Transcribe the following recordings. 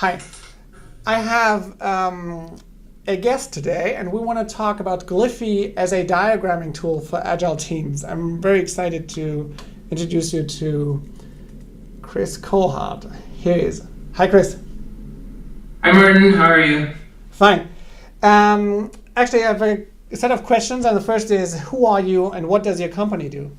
Hi, I have a guest today, and we want to talk about Gliffy as a diagramming tool for agile teams. I'm very excited to introduce you to Chris Colhart. Here he is. Hi, Chris. Hi Martin, how are you? Fine. Actually, I have a set of questions, and the first is, who are you and what does your company do?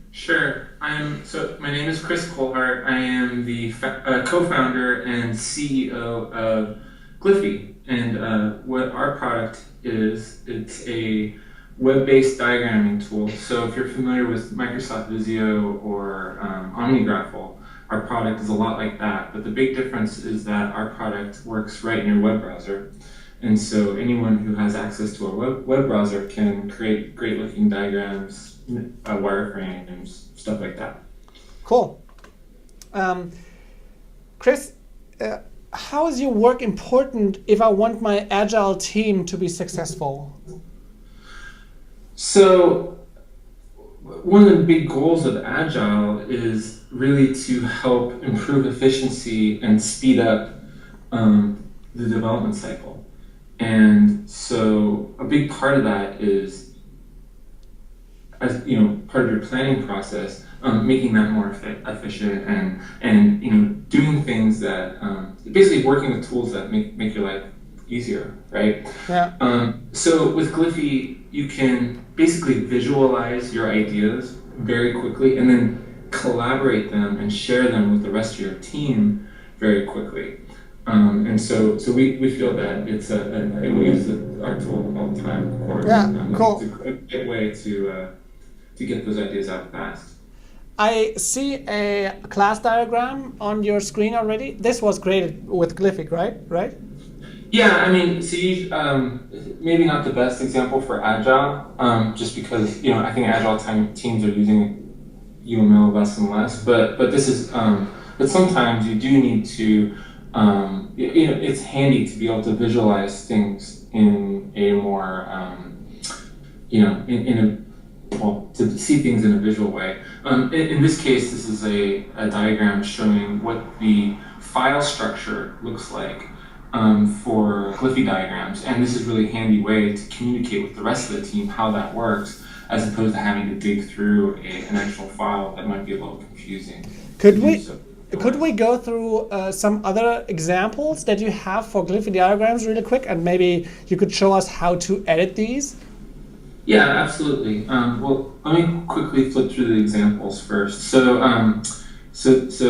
Sure. My name is Chris Colhart. I am the co-founder and CEO of Gliffy. And what our product is, it's a web-based diagramming tool. So if you're familiar with Microsoft Visio or OmniGraffle, our product is a lot like that. But the big difference is that our product works right in your web browser. And so anyone who has access to a web browser can create great looking diagrams, wireframes, stuff like that. Cool. Chris, how is your work important if I want my agile team to be successful? So one of the big goals of agile is really to help improve efficiency and speed up the development cycle. And so a big part of that is, as part of your planning process, making that more efficient and doing things that basically working with tools that make your life easier, right? Yeah. So with Gliffy, you can basically visualize your ideas very quickly and then collaborate them and share them with the rest of your team very quickly. And so we feel that it's we use our tool all the time, of course. Yeah, cool. It's a great way to get those ideas out fast. I see a class diagram on your screen already. This was created with Gliffy, right? Yeah, I mean, see, maybe not the best example for Agile, just because, I think Agile teams are using UML less and less, but this is, but sometimes you do need to, it's handy to be able to visualize things in a more, to see things in a visual way. In this case, this is a diagram showing what the file structure looks like for Gliffy diagrams, and this is a really handy way to communicate with the rest of the team how that works, as opposed to having to dig through an actual file that might be a little confusing. Could we go through some other examples that you have for Gliffy diagrams really quick, and maybe you could show us how to edit these? Yeah, absolutely. Well, let me quickly flip through the examples first. So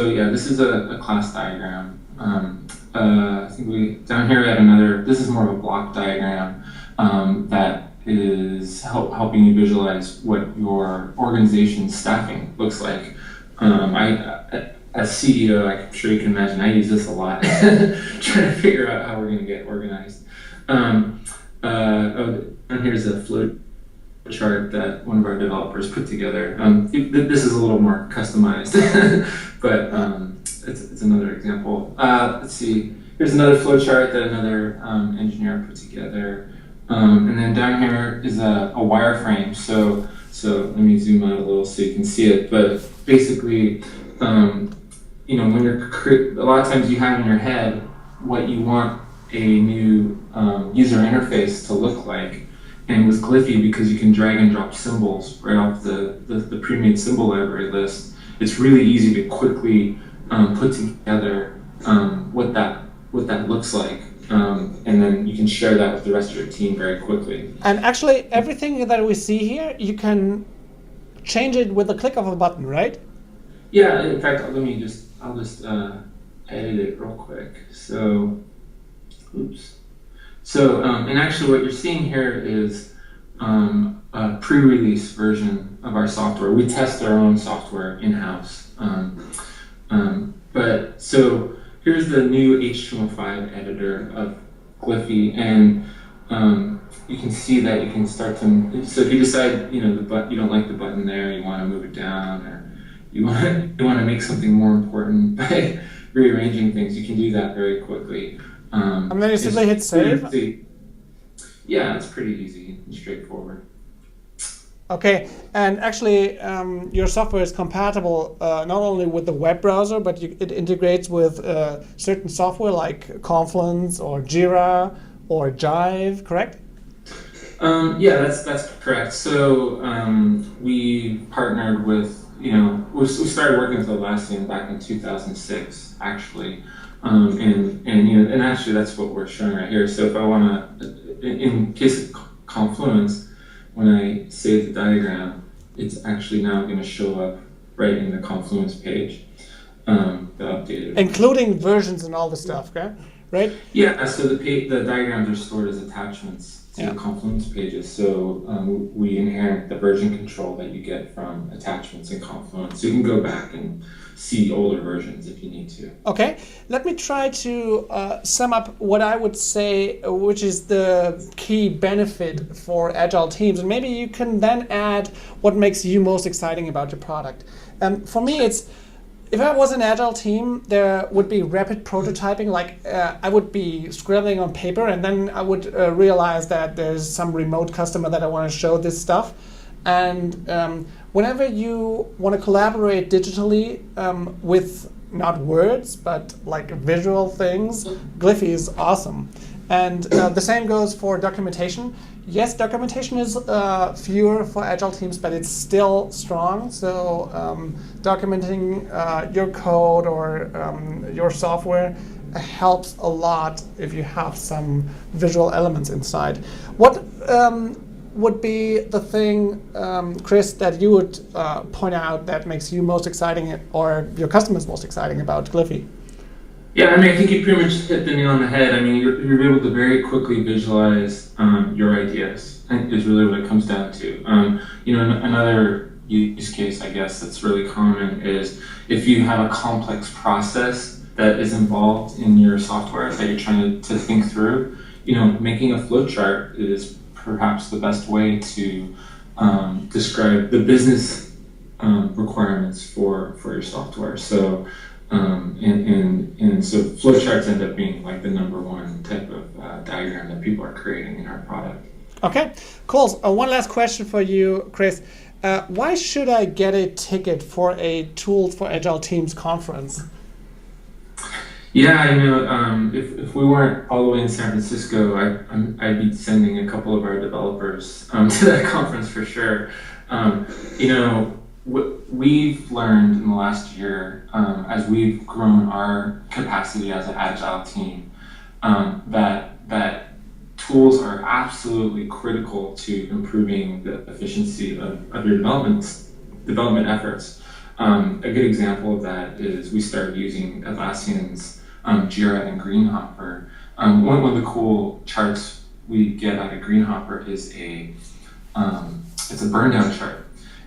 yeah, this is a class diagram. I think down here we have another. This is more of a block diagram that is helping you visualize what your organization's staffing looks like. As CEO, I'm sure you can imagine, I use this a lot, trying to figure out how we're going to get organized. And here's a flow chart that one of our developers put together. This is a little more customized, but it's another example. Let's see. Here's another flow chart that another engineer put together. And then down here is a wireframe. So let me zoom out a little so you can see it. But basically, when you're a lot of times you have in your head what you want a new user interface to look like. And with Gliffy, because you can drag and drop symbols right off the pre-made symbol library list, it's really easy to quickly put together what that looks like, and then you can share that with the rest of your team very quickly. And actually, everything that we see here, you can change it with the click of a button, right? Yeah. In fact, I'll just edit it real quick. So, oops. So, and actually what you're seeing here is a pre-release version of our software. We test our own software in-house. But so here's the new HTML5 editor of Gliffy, and you can see that you can start to, so if you decide, you don't like the button there, you want to move it down, or you want to make something more important by rearranging things, you can do that very quickly. And then you simply hit save? Yeah, it's pretty easy and straightforward. Okay, and actually, your software is compatible not only with the web browser, but it integrates with certain software like Confluence or Jira or Jive, correct? Yeah, that's correct. So we partnered with, we started working with Atlassian back in 2006, actually, and actually that's what we're showing right here. So if I want to, in case of Confluence, when I save the diagram, it's actually now going to show up right in the Confluence page, the updated, including versions and all the stuff, okay? Right? Yeah, so the diagrams are stored as attachments to the Confluence pages. So we inherit the version control that you get from attachments in Confluence. So you can go back and see older versions if you need to. Okay, let me try to sum up what I would say, which is the key benefit for agile teams. And maybe you can then add what makes you most exciting about your product. For me, it's if I was an agile team, there would be rapid prototyping. Like I would be scribbling on paper, and then I would realize that there's some remote customer that I want to show this stuff. And whenever you want to collaborate digitally with not words but like visual things, Gliffy is awesome. And the same goes for documentation. Yes, documentation is fewer for agile teams, but it's still strong. So documenting your code or your software helps a lot if you have some visual elements inside. What would be the thing, Chris, that you would point out that makes you most exciting or your customers most exciting about Gliffy? Yeah, I mean, I think you pretty much hit the nail on the head. I mean, you're able to very quickly visualize your ideas. I think is really what it comes down to. Another use case, I guess, that's really common is if you have a complex process that is involved in your software that you're trying to think through, making a flowchart is perhaps the best way to describe the business requirements for your software. So. And so flowcharts end up being like the number one type of diagram that people are creating in our product. Okay, cool. One last question for you, Chris. Why should I get a ticket for a Tools for Agile Teams conference? Yeah, if we weren't all the way in San Francisco, I'd be sending a couple of our developers to that conference for sure. What we've learned in the last year, as we've grown our capacity as an agile team, that tools are absolutely critical to improving the efficiency of your development efforts. A good example of that is we started using Atlassian's Jira and Greenhopper. One of the cool charts we get out of Greenhopper is it's a burn down chart.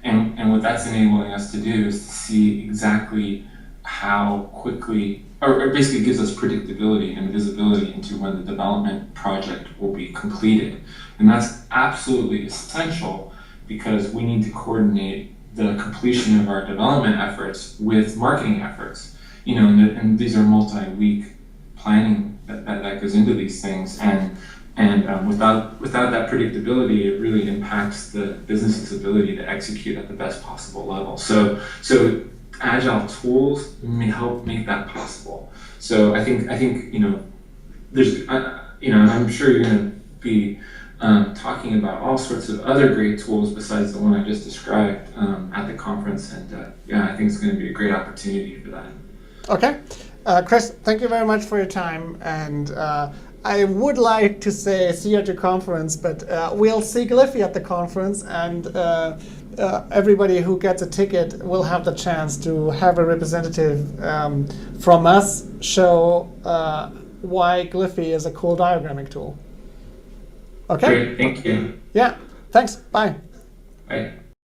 And what that's enabling us to do is to see exactly how quickly, or basically gives us predictability and visibility into when the development project will be completed. And that's absolutely essential because we need to coordinate the completion of our development efforts with marketing efforts. And these are multi-week planning that goes into these things. And without that predictability, it really impacts the business's ability to execute at the best possible level. So agile tools may help make that possible. So I think there's I'm sure you're going to be talking about all sorts of other great tools besides the one I just described at the conference, and I think it's going to be a great opportunity for that. Okay, Chris, thank you very much for your time, and I would like to say see you at your conference, but we'll see Gliffy at the conference, and everybody who gets a ticket will have the chance to have a representative from us show why Gliffy is a cool diagramming tool. Okay? Great, thank you. Yeah, thanks. Bye. Bye.